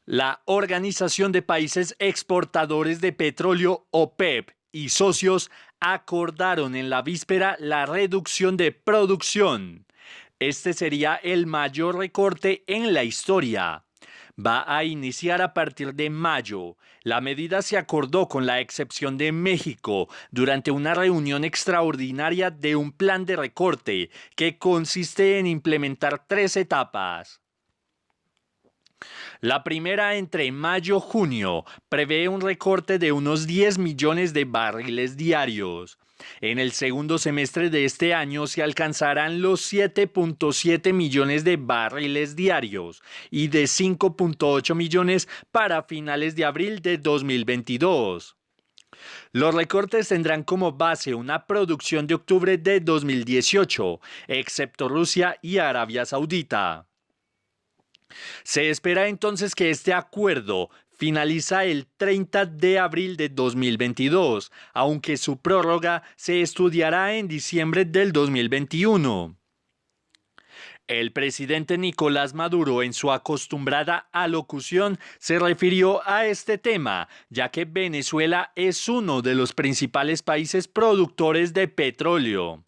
La Organización de Países Exportadores de Petróleo, OPEP, y socios acordaron en la víspera la reducción de producción. Este sería el mayor recorte en la historia. Va a iniciar a partir de mayo. La medida se acordó con la excepción de México durante una reunión extraordinaria de un plan de recorte que consiste en implementar 3 etapas. La primera, entre mayo-junio, prevé un recorte de unos 10 millones de barriles diarios. En el segundo semestre de este año se alcanzarán los 7.7 millones de barriles diarios y de 5.8 millones para finales de abril de 2022. Los recortes tendrán como base una producción de octubre de 2018, excepto Rusia y Arabia Saudita. Se espera entonces que este acuerdo finaliza el 30 de abril de 2022, aunque su prórroga se estudiará en diciembre del 2021. El presidente Nicolás Maduro, en su acostumbrada alocución, se refirió a este tema, ya que Venezuela es uno de los principales países productores de petróleo.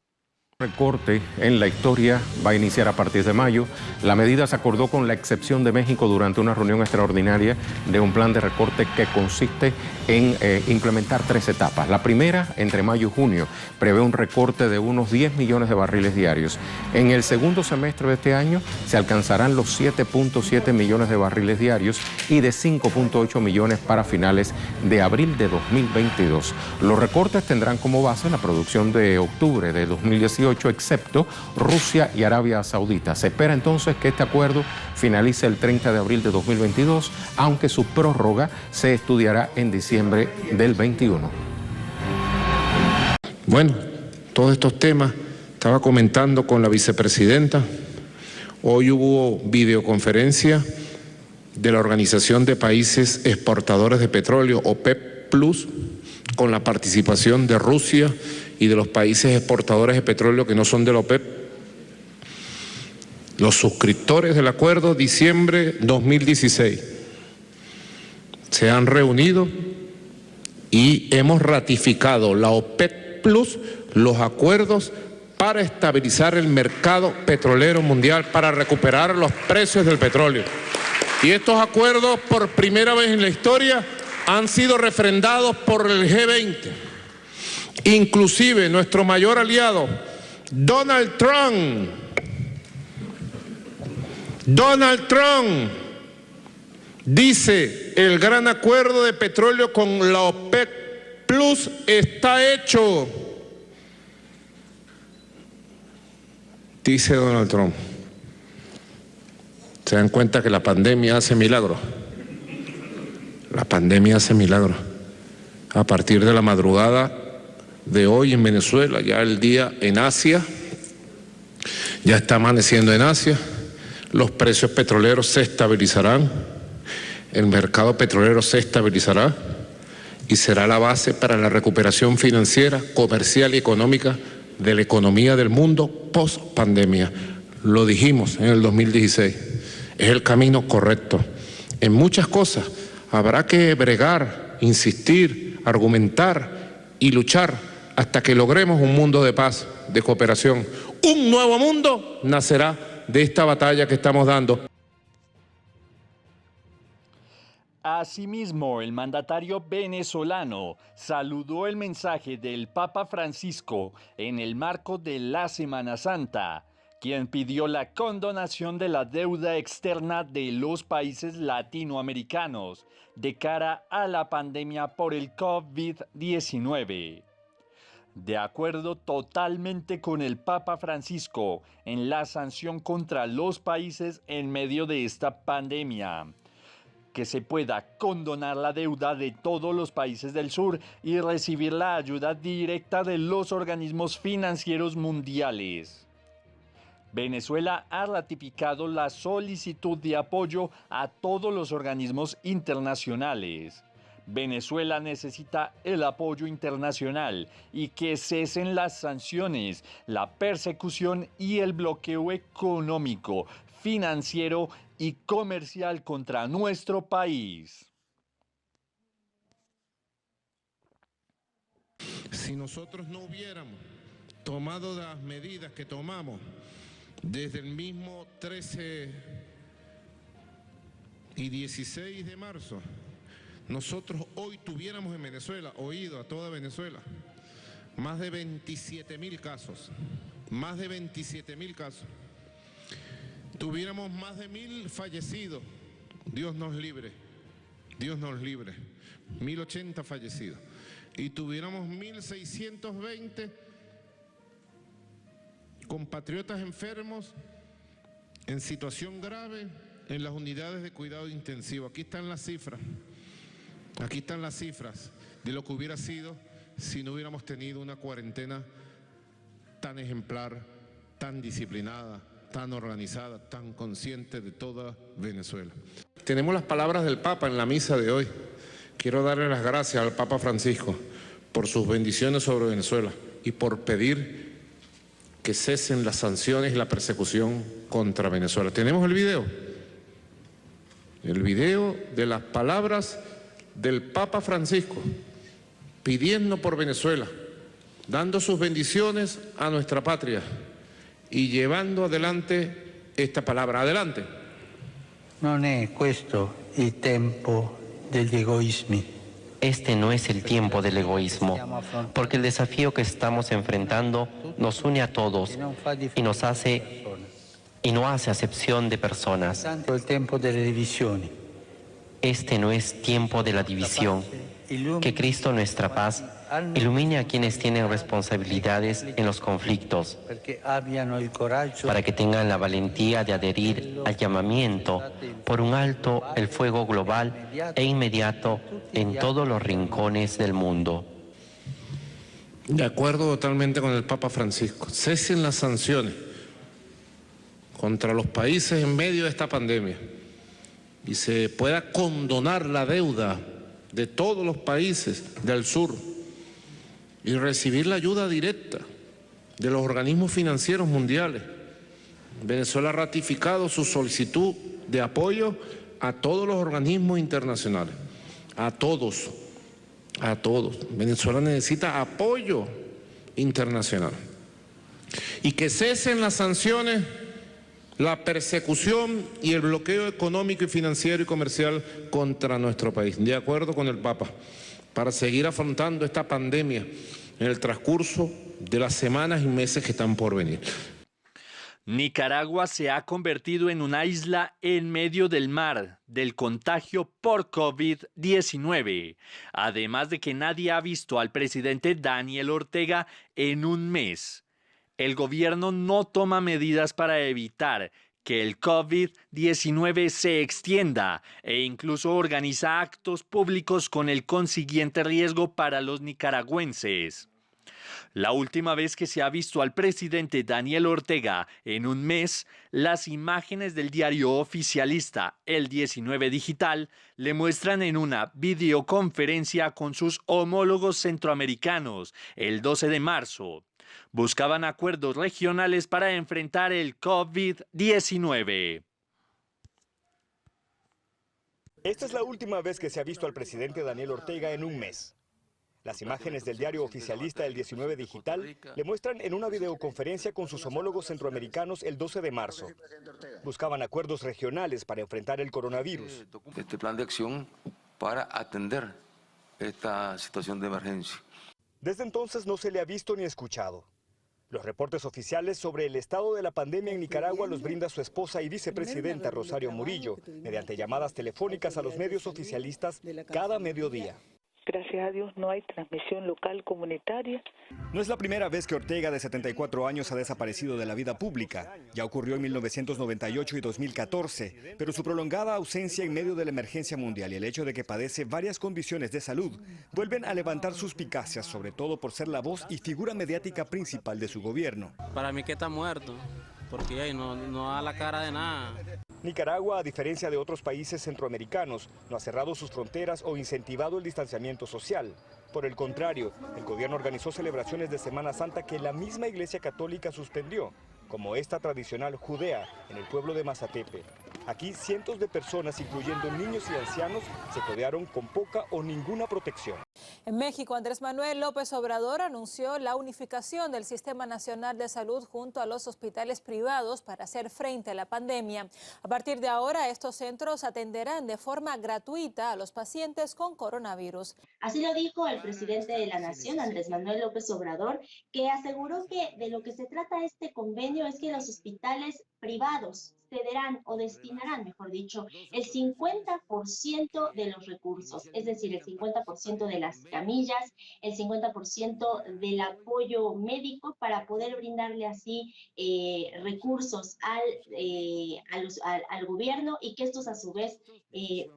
Recorte en la historia va a iniciar a partir de mayo. La medida se acordó con la excepción de México durante una reunión extraordinaria de un plan de recorte que consiste en implementar 3 etapas. La primera, entre mayo y junio, prevé un recorte de unos 10 millones de barriles diarios. En el segundo semestre de este año se alcanzarán los 7.7 millones de barriles diarios y de 5.8 millones para finales de abril de 2022. Los recortes tendrán como base la producción de octubre de 2018, excepto Rusia y Arabia Saudita. Se espera entonces que este acuerdo finalice el 30 de abril de 2022, aunque su prórroga se estudiará en diciembre del 21. Bueno, todos estos temas, estaba comentando con la vicepresidenta, hoy hubo videoconferencia de la Organización de Países Exportadores de Petróleo, OPEP+, con la participación de Rusia y de los países exportadores de petróleo que no son de la OPEP. Los suscriptores del acuerdo, diciembre 2016, se han reunido y hemos ratificado la OPEP+, los acuerdos para estabilizar el mercado petrolero mundial, para recuperar los precios del petróleo. Y estos acuerdos, por primera vez en la historia, han sido refrendados por el G20. Inclusive nuestro mayor aliado, Donald Trump, dice: el gran acuerdo de petróleo con la OPEP Plus está hecho. Dice Donald Trump. ¿Se dan cuenta que la pandemia hace milagros? La pandemia hace milagros. A partir de la madrugada de hoy en Venezuela, ya el día en Asia, ya está amaneciendo en Asia, los precios petroleros se estabilizarán, el mercado petrolero se estabilizará y será la base para la recuperación financiera, comercial y económica de la economía del mundo post pandemia. Lo dijimos en el 2016, es el camino correcto. En muchas cosas habrá que bregar, insistir, argumentar y luchar hasta que logremos un mundo de paz, de cooperación. Un nuevo mundo nacerá de esta batalla que estamos dando. Asimismo, el mandatario venezolano saludó el mensaje del Papa Francisco en el marco de la Semana Santa, quien pidió la condonación de la deuda externa de los países latinoamericanos de cara a la pandemia por el COVID-19. De acuerdo totalmente con el Papa Francisco en la sanción contra los países en medio de esta pandemia, que se pueda condonar la deuda de todos los países del sur y recibir la ayuda directa de los organismos financieros mundiales. Venezuela ha ratificado la solicitud de apoyo a todos los organismos internacionales. Venezuela necesita el apoyo internacional y que cesen las sanciones, la persecución y el bloqueo económico, financiero y comercial contra nuestro país. Si nosotros no hubiéramos tomado las medidas que tomamos desde el mismo 13 y 16 de marzo, nosotros hoy tuviéramos en Venezuela, oído a toda Venezuela, más de 27.000 casos, más de 27.000 casos. Tuviéramos más de 1.000 fallecidos, Dios nos libre, 1.080 fallecidos. Y tuviéramos 1.620 compatriotas enfermos en situación grave en las unidades de cuidado intensivo. Aquí están las cifras de lo que hubiera sido si no hubiéramos tenido una cuarentena tan ejemplar, tan disciplinada, tan organizada, tan consciente de toda Venezuela. Tenemos las palabras del Papa en la misa de hoy. Quiero darle las gracias al Papa Francisco por sus bendiciones sobre Venezuela y por pedir que cesen las sanciones y la persecución contra Venezuela. ¿Tenemos el video? El video de las palabras del Papa Francisco pidiendo por Venezuela, dando sus bendiciones a nuestra patria y llevando adelante esta palabra. Adelante. Non è questo il tempo degli egoismi. Este no es el tiempo del egoísmo, porque el desafío que estamos enfrentando nos une a todos y no hace acepción de personas. Tanto il tempo delle divisioni. Este no es tiempo de la división. Que Cristo, nuestra paz, ilumine a quienes tienen responsabilidades en los conflictos, para que tengan la valentía de adherir al llamamiento por un alto el fuego global e inmediato en todos los rincones del mundo. De acuerdo totalmente con el Papa Francisco, cesen las sanciones contra los países en medio de esta pandemia y se pueda condonar la deuda de todos los países del sur y recibir la ayuda directa de los organismos financieros mundiales. Venezuela ha ratificado su solicitud de apoyo a todos los organismos internacionales, a todos. Venezuela necesita apoyo internacional. Y que cesen las sanciones, la persecución y el bloqueo económico y financiero y comercial contra nuestro país, de acuerdo con el Papa, para seguir afrontando esta pandemia en el transcurso de las semanas y meses que están por venir. Nicaragua se ha convertido en una isla en medio del mar del contagio por COVID-19, además de que nadie ha visto al presidente Daniel Ortega en un mes. El gobierno no toma medidas para evitar que el COVID-19 se extienda e incluso organiza actos públicos con el consiguiente riesgo para los nicaragüenses. La última vez que se ha visto al presidente Daniel Ortega en un mes, las imágenes del diario oficialista El 19 Digital le muestran en una videoconferencia con sus homólogos centroamericanos el 12 de marzo. Buscaban acuerdos regionales para enfrentar el COVID-19. Esta es la última vez que se ha visto al presidente Daniel Ortega en un mes. Las imágenes del diario oficialista El 19 Digital le muestran en una videoconferencia con sus homólogos centroamericanos el 12 de marzo. Buscaban acuerdos regionales para enfrentar el coronavirus. Este plan de acción para atender esta situación de emergencia. Desde entonces no se le ha visto ni escuchado. Los reportes oficiales sobre el estado de la pandemia en Nicaragua los brinda su esposa y vicepresidenta Rosario Murillo, mediante llamadas telefónicas a los medios oficialistas cada mediodía. Gracias a Dios no hay transmisión local comunitaria. No es la primera vez que Ortega, de 74 años, ha desaparecido de la vida pública. Ya ocurrió en 1998 y 2014, pero su prolongada ausencia en medio de la emergencia mundial y el hecho de que padece varias condiciones de salud vuelven a levantar suspicacias, sobre todo por ser la voz y figura mediática principal de su gobierno. Para mí que está muerto, porque no da la cara de nada. Nicaragua, a diferencia de otros países centroamericanos, no ha cerrado sus fronteras o incentivado el distanciamiento social. Por el contrario, el gobierno organizó celebraciones de Semana Santa que la misma Iglesia Católica suspendió, como esta tradicional judea en el pueblo de Mazatepe. Aquí cientos de personas, incluyendo niños y ancianos, se codearon con poca o ninguna protección. En México, Andrés Manuel López Obrador anunció la unificación del Sistema Nacional de Salud junto a los hospitales privados para hacer frente a la pandemia. A partir de ahora, estos centros atenderán de forma gratuita a los pacientes con coronavirus. Así lo dijo el presidente de la Nación, Andrés Manuel López Obrador, que aseguró que de lo que se trata este convenio es que los hospitales privados cederán o destinarán, mejor dicho, el 50% de los recursos, es decir, el 50% de las camillas, el 50% del apoyo médico para poder brindarle así recursos al gobierno y que estos a su vez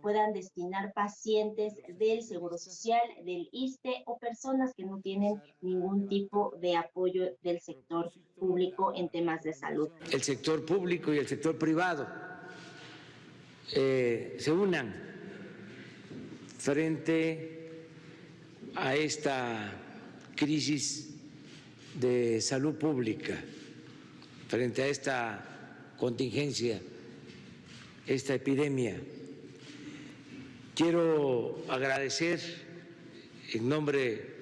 puedan destinar pacientes del Seguro Social, del ISSSTE o personas que no tienen ningún tipo de apoyo del sector público en temas de salud. El sector público y el sector privado se unan frente a esta crisis de salud pública, frente a esta contingencia, esta epidemia. Quiero agradecer en nombre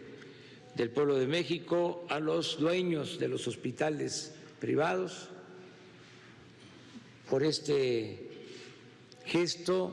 del pueblo de México a los dueños de los hospitales privados por este gesto.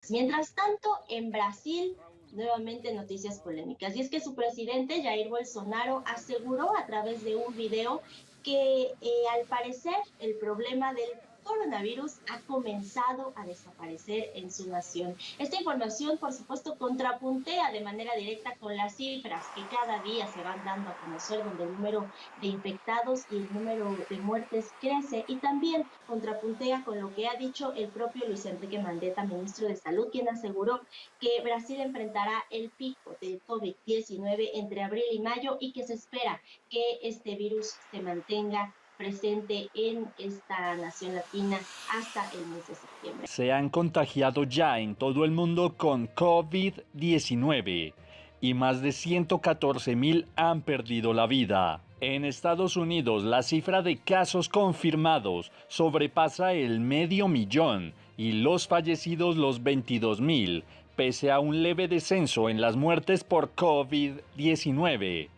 Mientras tanto, en Brasil, nuevamente noticias polémicas. Y es que su presidente, Jair Bolsonaro, aseguró a través de un video que al parecer el problema del coronavirus ha comenzado a desaparecer en su nación. Esta información, por supuesto, contrapuntea de manera directa con las cifras que cada día se van dando a conocer, donde el número de infectados y el número de muertes crece, y también contrapuntea con lo que ha dicho el propio Luis Enrique Mandetta, ministro de Salud, quien aseguró que Brasil enfrentará el pico del COVID-19 entre abril y mayo y que se espera que este virus se mantenga presente en esta nación latina hasta el mes de septiembre. Se han contagiado ya en todo el mundo con COVID-19 y más de 114,000 han perdido la vida. En Estados Unidos, la cifra de casos confirmados sobrepasa el 500,000 y los fallecidos los 22,000, pese a un leve descenso en las muertes por COVID-19.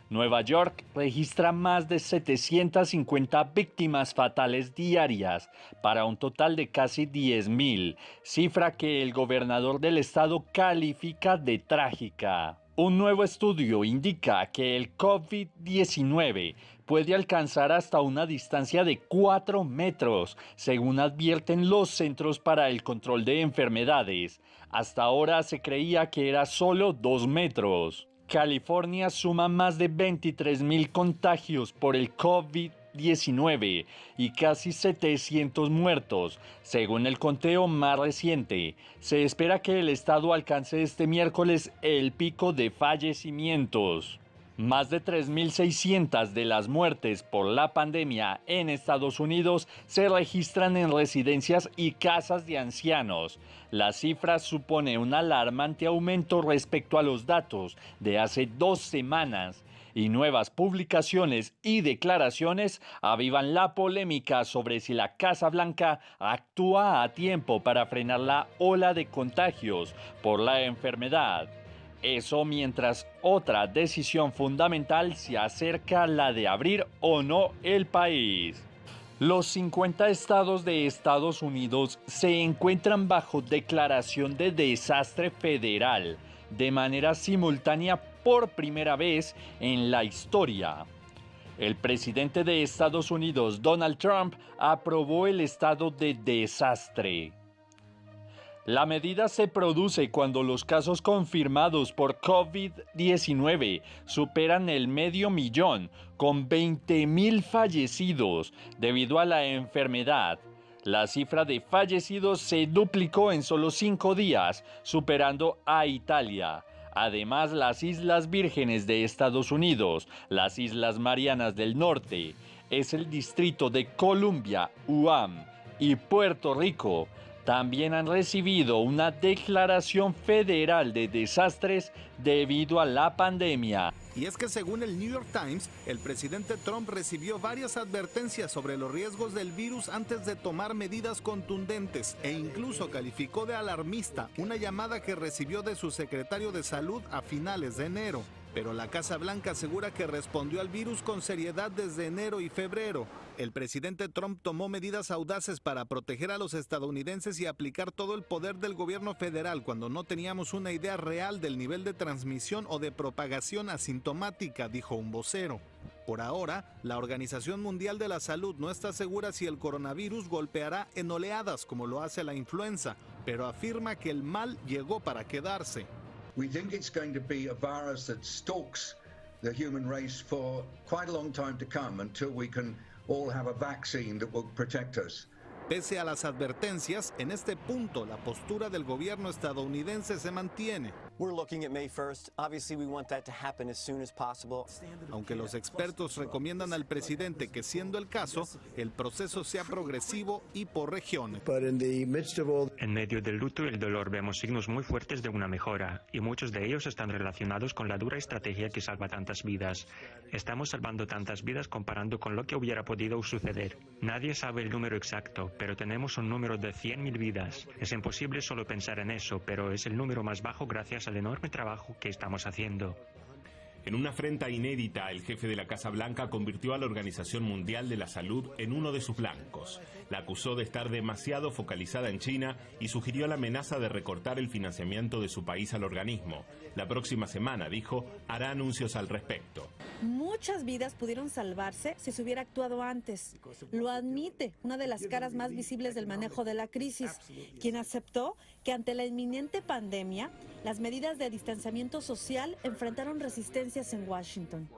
Nueva York registra más de 750 víctimas fatales diarias para un total de casi 10,000, cifra que el gobernador del estado califica de trágica. Un nuevo estudio indica que el COVID-19 puede alcanzar hasta una distancia de 4 metros, según advierten los Centros para el Control de Enfermedades. Hasta ahora se creía que era solo 2 metros. California suma más de 23,000 contagios por el COVID-19 y casi 700 muertos. Según el conteo más reciente, se espera que el estado alcance este miércoles el pico de fallecimientos. Más de 3.600 de las muertes por la pandemia en Estados Unidos se registran en residencias y casas de ancianos. La cifra supone un alarmante aumento respecto a los datos de hace 2 semanas, y nuevas publicaciones y declaraciones avivan la polémica sobre si la Casa Blanca actúa a tiempo para frenar la ola de contagios por la enfermedad. Eso mientras otra decisión fundamental se acerca a la de abrir o no el país. Los 50 estados de Estados Unidos se encuentran bajo declaración de desastre federal de manera simultánea por primera vez en la historia. El presidente de Estados Unidos, Donald Trump, aprobó el estado de desastre. La medida se produce cuando los casos confirmados por COVID-19 superan el 500,000, con 20,000 fallecidos debido a la enfermedad. La cifra de fallecidos se duplicó en solo 5 días, superando a Italia. Además, las Islas Vírgenes de Estados Unidos, las Islas Marianas del Norte, es el Distrito de Columbia, Guam y Puerto Rico también han recibido una declaración federal de desastres debido a la pandemia. Y es que según el New York Times, el presidente Trump recibió varias advertencias sobre los riesgos del virus antes de tomar medidas contundentes e incluso calificó de alarmista una llamada que recibió de su secretario de Salud a finales de enero. Pero la Casa Blanca asegura que respondió al virus con seriedad desde enero y febrero. El presidente Trump tomó medidas audaces para proteger a los estadounidenses y aplicar todo el poder del gobierno federal cuando no teníamos una idea real del nivel de transmisión o de propagación asintomática, dijo un vocero. Por ahora, la Organización Mundial de la Salud no está segura si el coronavirus golpeará en oleadas como lo hace la influenza, pero afirma que el mal llegó para quedarse. We think it's going to be a virus that stalks the human race for quite a long time to come until we can all have a vaccine that will protect us. Pese a las advertencias, en este punto la postura del gobierno estadounidense se mantiene. Aunque los expertos recomiendan al presidente que, siendo el caso, el proceso sea progresivo y por regiones. En medio del luto y el dolor vemos signos muy fuertes de una mejora, y muchos de ellos están relacionados con la dura estrategia que salva tantas vidas. Estamos salvando tantas vidas comparando con lo que hubiera podido suceder. Nadie sabe el número exacto, pero tenemos un número de 100.000 vidas. Es imposible solo pensar en eso, pero es el número más bajo gracias al enorme trabajo que estamos haciendo. En una afrenta inédita, el jefe de la Casa Blanca convirtió a la Organización Mundial de la Salud en uno de sus blancos. La acusó de estar demasiado focalizada en China y sugirió la amenaza de recortar el financiamiento de su país al organismo. La próxima semana, dijo, hará anuncios al respecto. Muchas vidas pudieron salvarse si se hubiera actuado antes. Lo admite una de las caras más visibles del manejo de la crisis, quien aceptó que ante la inminente pandemia, las medidas de distanciamiento social enfrentaron resistencias en Washington.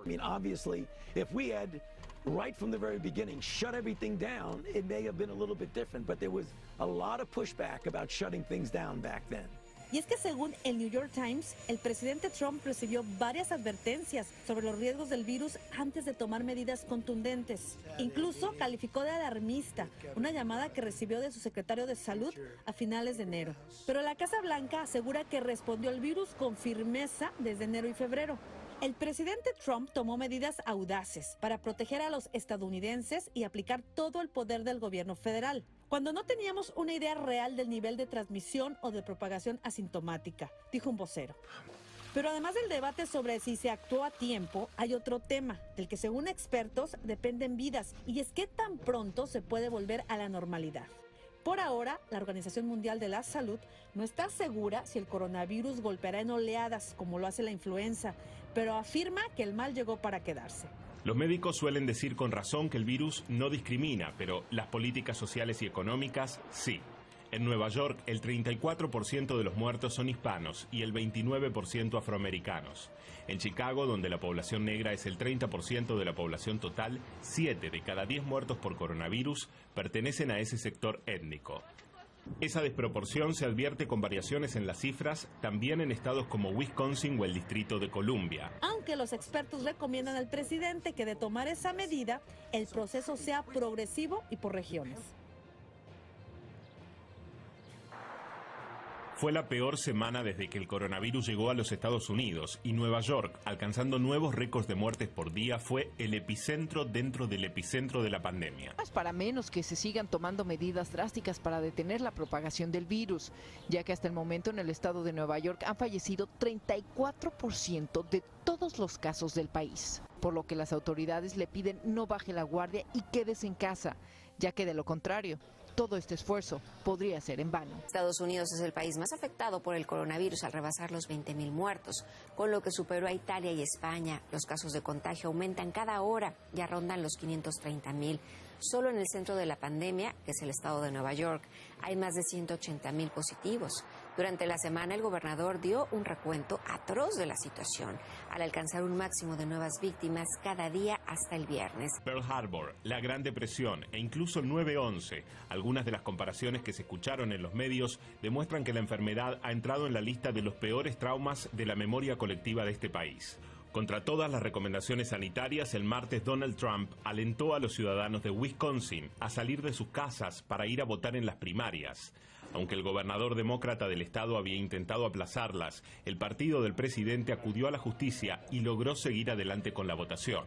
Right from the very beginning, shut everything down, it may have been a little bit different, but there was a lot of pushback about shutting things down back then. Y es que según el New York Times, el presidente Trump recibió varias advertencias sobre los riesgos del virus antes de tomar medidas contundentes. Incluso calificó de alarmista una llamada que recibió de su secretario de Salud a finales de enero. Pero la Casa Blanca asegura que respondió al virus con firmeza desde enero y febrero. El presidente Trump tomó medidas audaces para proteger a los estadounidenses y aplicar todo el poder del gobierno federal, cuando no teníamos una idea real del nivel de transmisión o de propagación asintomática, dijo un vocero. Pero además del debate sobre si se actuó a tiempo, hay otro tema del que según expertos dependen vidas, y es qué tan pronto se puede volver a la normalidad. Por ahora, la Organización Mundial de la Salud no está segura si el coronavirus golpeará en oleadas como lo hace la influenza, pero afirma que el mal llegó para quedarse. Los médicos suelen decir con razón que el virus no discrimina, pero las políticas sociales y económicas sí. En Nueva York, el 34% de los muertos son hispanos y el 29% afroamericanos. En Chicago, donde la población negra es el 30% de la población total, 7 de cada 10 muertos por coronavirus pertenecen a ese sector étnico. Esa desproporción se advierte con variaciones en las cifras, también en estados como Wisconsin o el Distrito de Columbia. Aunque los expertos recomiendan al presidente que de tomar esa medida, el proceso sea progresivo y por regiones. Fue la peor semana desde que el coronavirus llegó a los Estados Unidos y Nueva York, alcanzando nuevos récords de muertes por día, fue el epicentro dentro del epicentro de la pandemia. Es para menos que se sigan tomando medidas drásticas para detener la propagación del virus, ya que hasta el momento en el estado de Nueva York han fallecido 34% de todos los casos del país, por lo que las autoridades le piden no baje la guardia y quédese en casa, ya que de lo contrario, todo este esfuerzo podría ser en vano. Estados Unidos es el país más afectado por el coronavirus al rebasar los 20.000 muertos, con lo que superó a Italia y España. Los casos de contagio aumentan cada hora, ya rondan los 530.000. Solo en el centro de la pandemia, que es el estado de Nueva York, hay más de 180.000 positivos. Durante la semana, el gobernador dio un recuento atroz de la situación, al alcanzar un máximo de nuevas víctimas cada día hasta el viernes. Pearl Harbor, la Gran Depresión e incluso el 9/11, algunas de las comparaciones que se escucharon en los medios demuestran que la enfermedad ha entrado en la lista de los peores traumas de la memoria colectiva de este país. Contra todas las recomendaciones sanitarias, el martes Donald Trump alentó a los ciudadanos de Wisconsin a salir de sus casas para ir a votar en las primarias. Aunque el gobernador demócrata del estado había intentado aplazarlas, el partido del presidente acudió a la justicia y logró seguir adelante con la votación.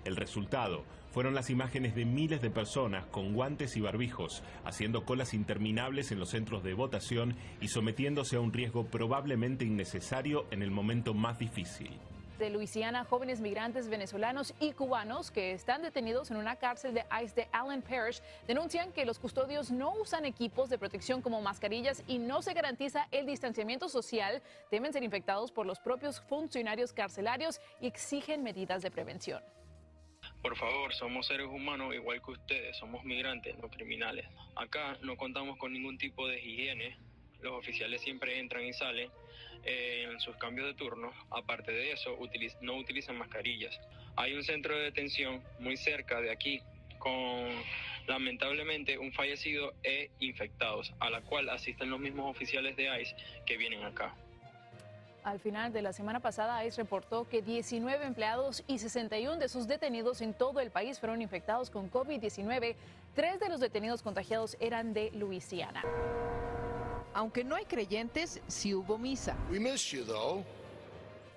El resultado fueron las imágenes de miles de personas con guantes y barbijos, haciendo colas interminables en los centros de votación y sometiéndose a un riesgo probablemente innecesario en el momento más difícil. De Luisiana, jóvenes migrantes venezolanos y cubanos que están detenidos en una cárcel de ICE de Allen Parish denuncian que los custodios no usan equipos de protección como mascarillas y no se garantiza el distanciamiento social. Temen ser infectados por los propios funcionarios carcelarios y exigen medidas de prevención. Por favor, somos seres humanos igual que ustedes, somos migrantes, no criminales. Acá no contamos con ningún tipo de higiene. Los oficiales siempre entran y salen en sus cambios de turno. Aparte de eso, no utilizan mascarillas. Hay un centro de detención muy cerca de aquí con, lamentablemente, un fallecido e infectados, a la cual asisten los mismos oficiales de ICE que vienen acá. Al final de la semana pasada, ICE reportó que 19 empleados y 61 de sus detenidos en todo el país fueron infectados con COVID-19. 3 de los detenidos contagiados eran de Luisiana. Aunque no hay creyentes, sí hubo misa. We miss you, though.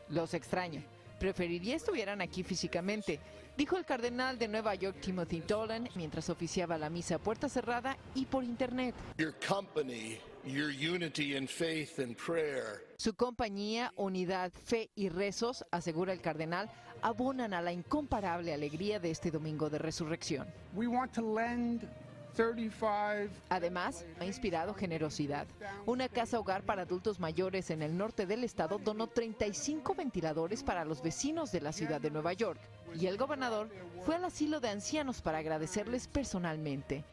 Los extraño. Preferiría estuvieran aquí físicamente, dijo el cardenal de Nueva York, Timothy Dolan, mientras oficiaba la misa a puerta cerrada y por internet. Your company, your unity in faith and prayer. Su compañía, unidad, fe y rezos, asegura el cardenal, abonan a la incomparable alegría de este domingo de resurrección. We want to lend 35. Además, ha inspirado generosidad. Una casa hogar para adultos mayores en el norte del estado donó 35 ventiladores para los vecinos de la ciudad de Nueva York. Y el gobernador fue al asilo de ancianos para agradecerles personalmente.